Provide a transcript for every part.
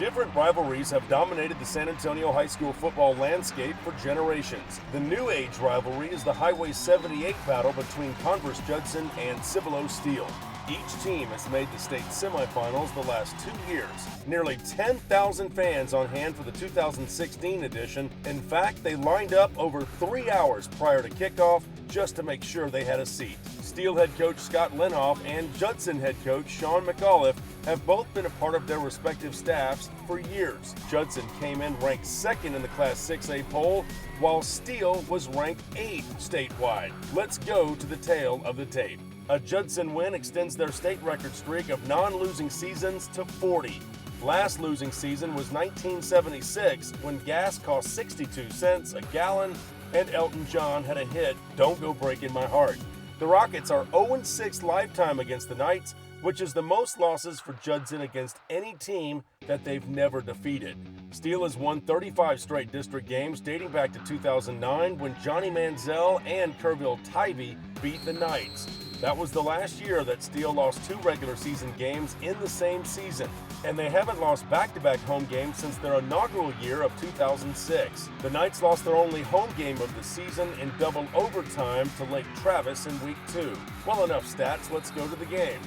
Different rivalries have dominated the San Antonio high school football landscape for generations. The new age rivalry is the Highway 78 battle between Converse Judson and Cibolo Steele. Each team has made the state semifinals the last 2 years. Nearly 10,000 fans on hand for the 2016 edition. In fact, they lined up over 3 hours prior to kickoff just to make sure they had a seat. Steele head coach Scott Lehnhoff and Judson head coach Sean McAuliffe have both been a part of their respective staffs for years. Judson came in ranked second in the Class 6A poll, while Steele was ranked 8th statewide. Let's go to the tale of the tape. A Judson win extends their state record streak of non-losing seasons to 40. Last losing season was 1976, when gas cost 62 cents a gallon and Elton John had a hit, "Don't Go Breaking My Heart." The Rockets are 0-6 lifetime against the Knights, which is the most losses for Judson against any team that they've never defeated. Steele has won 35 straight district games dating back to 2009, when Johnny Manziel and Kerrville Tivy beat the Knights. That was the last year that Steele lost 2 regular season games in the same season, and they haven't lost back-to-back home games since their inaugural year of 2006. The Knights lost their only home game of the season in double overtime to Lake Travis in Week 2. Well, enough stats, let's go to the game.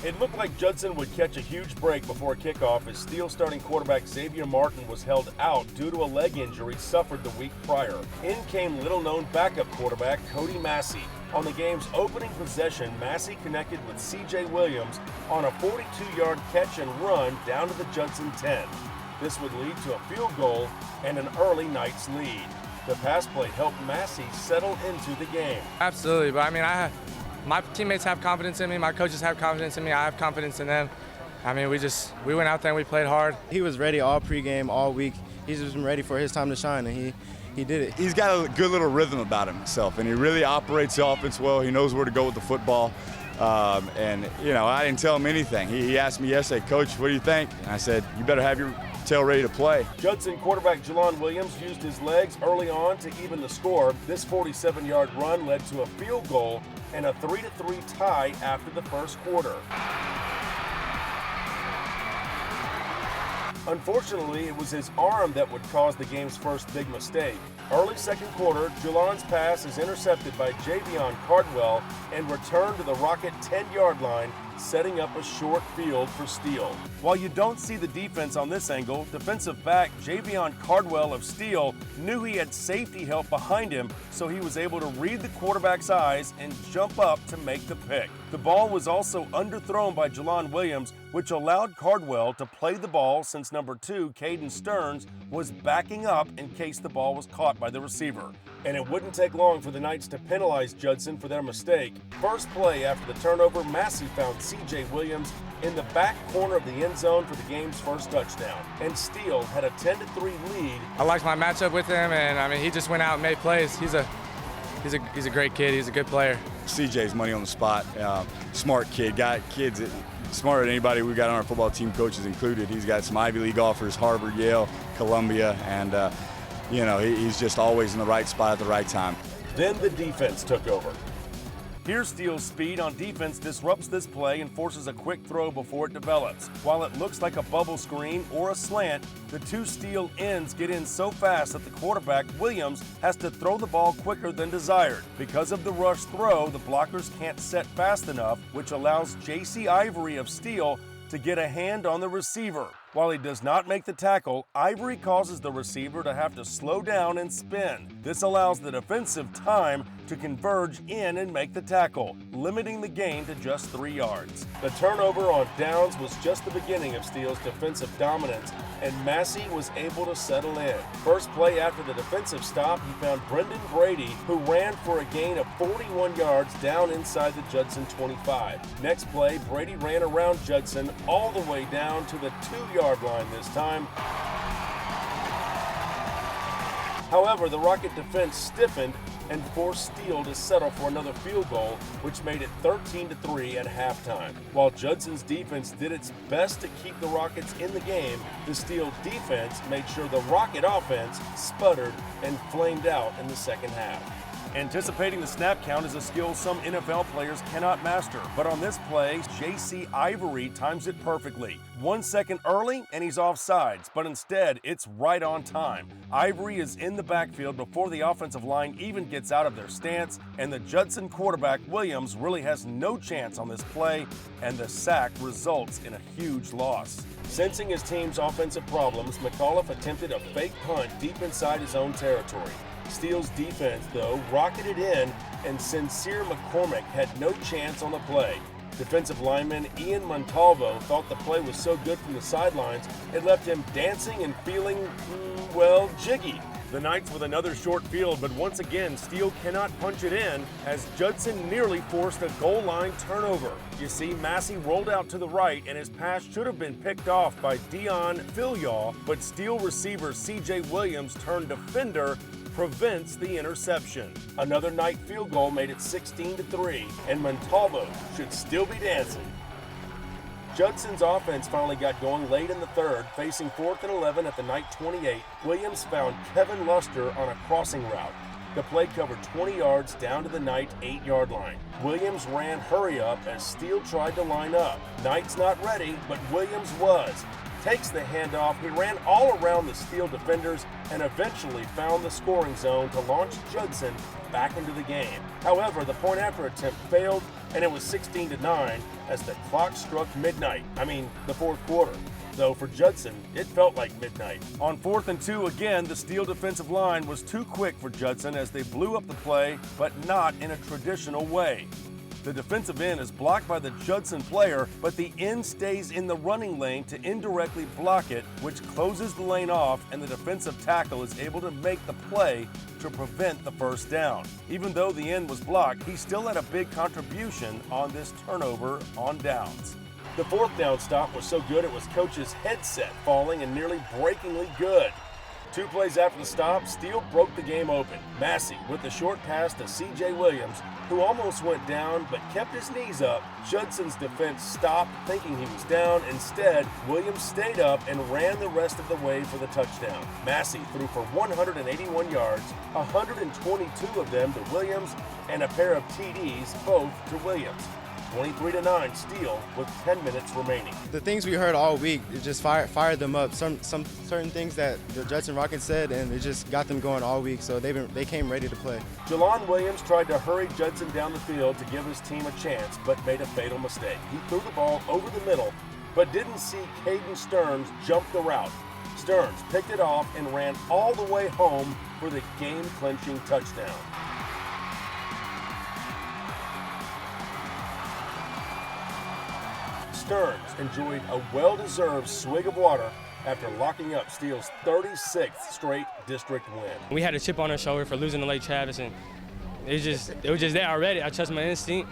It looked like Judson would catch a huge break before kickoff as Steele starting quarterback Xavier Martin was held out due to a leg injury suffered the week prior. In came little-known backup quarterback Cody Massey. On the game's opening possession, Massey connected with C.J. Williams on a 42-yard catch and run down to the Judson 10. This would lead to a field goal and an early Knights lead. The pass play helped Massey settle into the game. Absolutely, but I mean, my teammates have confidence in me, my coaches have confidence in me, I have confidence in them. I mean, we went out there and we played hard. He was ready all pregame, all week. He's just been ready for his time to shine, and he did it. He's got a good little rhythm about himself, and he really operates the offense well. He knows where to go with the football. And, you know, I didn't tell him anything. He asked me yesterday, "Coach, what do you think?" And I said, "You better have your tail ready to play." Judson quarterback Jelon Williams used his legs early on to even the score. This 47-yard run led to a field goal and a 3-3 tie after the first quarter. Unfortunately, it was his arm that would cause the game's first big mistake. Early second quarter, Jelon's pass is intercepted by Javion Cardwell and returned to the Rocket 10-yard line, setting up a short field for Steele. While you don't see the defense on this angle, defensive back Javion Cardwell of Steele knew he had safety help behind him, so he was able to read the quarterback's eyes and jump up to make the pick. The ball was also underthrown by Jelon Williams, which allowed Cardwell to play the ball since number 2, Caden Stearns, was backing up in case the ball was caught by the receiver. And it wouldn't take long for the Knights to penalize Judson for their mistake. First play after the turnover, Massey found C.J. Williams in the back corner of the end zone for the game's first touchdown. And Steele had a 10-3 lead. I liked my matchup with him, and I mean, he just went out and made plays. He's a great kid. He's a good player. CJ's money on the spot. Smart kid. Got kids smarter than anybody we got on our football team, coaches included. He's got some Ivy League offers, Harvard, Yale, Columbia, and you know, he's just always in the right spot at the right time. Then the defense took over. Here's Steele's speed on defense disrupts this play and forces a quick throw before it develops. While it looks like a bubble screen or a slant, the 2 Steele ends get in so fast that the quarterback, Williams, has to throw the ball quicker than desired. Because of the rush throw, the blockers can't set fast enough, which allows J.C. Ivory of Steele to get a hand on the receiver. While he does not make the tackle, Ivory causes the receiver to have to slow down and spin. This allows the defensive time to converge in and make the tackle, limiting the gain to just 3 yards. The turnover on downs was just the beginning of Steele's defensive dominance, and Massey was able to settle in. First play after the defensive stop, he found Brendan Brady, who ran for a gain of 41 yards down inside the Judson 25. Next play, Brady ran around Judson all the way down to the 2-yard line this time. However, the Rocket defense stiffened and forced Steele to settle for another field goal, which made it 13-3 at halftime. While Judson's defense did its best to keep the Rockets in the game, the Steele defense made sure the Rocket offense sputtered and flamed out in the second half. Anticipating the snap count is a skill some NFL players cannot master, but on this play, J.C. Ivory times it perfectly. 1 second early and he's off sides, but instead it's right on time. Ivory is in the backfield before the offensive line even gets out of their stance, and the Judson quarterback Williams really has no chance on this play, and the sack results in a huge loss. Sensing his team's offensive problems, McAuliffe attempted a fake punt deep inside his own territory. Steele's defense, though, rocketed in, and Sincere McCormick had no chance on the play. Defensive lineman Ian Montalvo thought the play was so good from the sidelines, it left him dancing and feeling, well, jiggy. The Knights with another short field, but once again, Steele cannot punch it in as Judson nearly forced a goal line turnover. You see, Massey rolled out to the right, and his pass should have been picked off by Dion Filiaw, but Steele receiver C.J. Williams turned defender prevents the interception. Another Knight field goal made it 16-3, and Montalvo should still be dancing. Judson's offense finally got going late in the third. Facing 4th and 11 at the Knight 28, Williams found Kevin Luster on a crossing route. The play covered 20 yards down to the Knight 8-yard line. Williams ran hurry up as Steele tried to line up. Knight's not ready, but Williams was. Takes the handoff, he ran all around the Steele defenders and eventually found the scoring zone to launch Judson back into the game. However, the point after attempt failed, and it was 16-9 as the clock struck midnight. The fourth quarter. Though for Judson, it felt like midnight. On 4th and 2 again, the Steele defensive line was too quick for Judson as they blew up the play, but not in a traditional way. The defensive end is blocked by the Judson player, but the end stays in the running lane to indirectly block it, which closes the lane off, and the defensive tackle is able to make the play to prevent the first down. Even though the end was blocked, he still had a big contribution on this turnover on downs. The 4th down stop was so good it was coach's headset falling and nearly breakingly good. 2 plays after the stop, Steele broke the game open. Massey with the short pass to C.J. Williams, who almost went down but kept his knees up. Judson's defense stopped thinking he was down. Instead, Williams stayed up and ran the rest of the way for the touchdown. Massey threw for 181 yards, 122 of them to Williams, and a pair of TDs, both to Williams. 23-9 Steele with 10 minutes remaining. The things we heard all week, it just fired them up. Some certain things that the Judson Rockets said, and it just got them going all week, so they came ready to play. Jelon Williams tried to hurry Judson down the field to give his team a chance, but made a fatal mistake. He threw the ball over the middle, but didn't see Caden Stearns jump the route. Stearns picked it off and ran all the way home for the game-clinching touchdown. Stearns enjoyed a well-deserved swig of water after locking up Steele's 36th straight district win. We had a chip on our shoulder for losing to Lake Travis, and it was just there already. I trusted my instinct,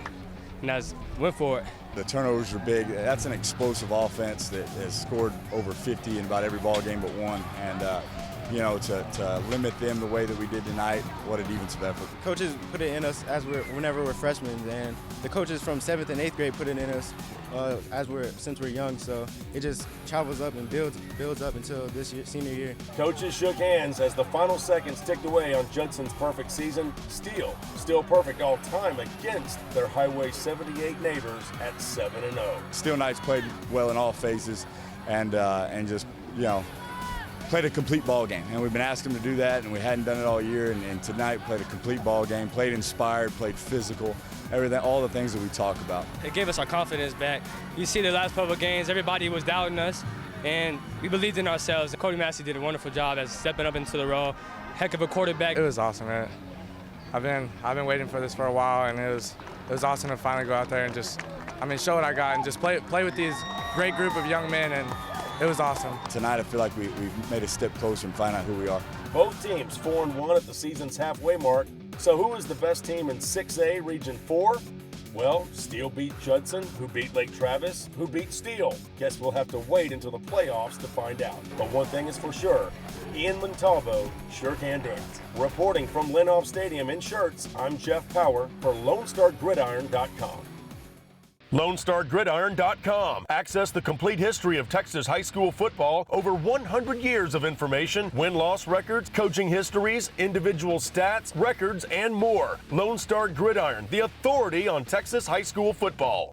and I just went for it. The turnovers were big. That's an explosive offense that has scored over 50 in about every ball game but one. And to limit them the way that we did tonight, what a defensive effort. Coaches put it in us whenever we're freshmen, and the coaches from 7th and 8th grade put it in us since we're young. So it just travels up and builds up until this year, senior year. Coaches shook hands as the final seconds ticked away on Judson's perfect season. Steele still perfect all time against their Highway 78 neighbors at 7-0. Steele Knights played well in all phases, and just played a complete ball game, and we've been asking them to do that, and we hadn't done it all year, and tonight played a complete ball game, played inspired, played physical, everything, all the things that we talk about. It gave us our confidence back. You see the last couple of games, everybody was doubting us, and we believed in ourselves. Cody Massey did a wonderful job as stepping up into the role. Heck of a quarterback. It was awesome, man. I've been waiting for this for a while, and it was awesome to finally go out there and just, show what I got and just play with these great group of young men, and it was awesome. Tonight I feel like we've made a step closer and find out who we are. Both teams 4-1 at the season's halfway mark. So who is the best team in 6A Region 4? Well, Steele beat Judson, who beat Lake Travis, who beat Steele. Guess we'll have to wait until the playoffs to find out. But one thing is for sure, Ian Montalvo sure can dance. Reporting from Lehnhoff Stadium in shirts, I'm Jeff Power for LoneStarGridiron.com. LoneStarGridiron.com. Access the complete history of Texas high school football, over 100 years of information, win-loss records, coaching histories, individual stats, records, and more. Lone Star Gridiron, the authority on Texas high school football.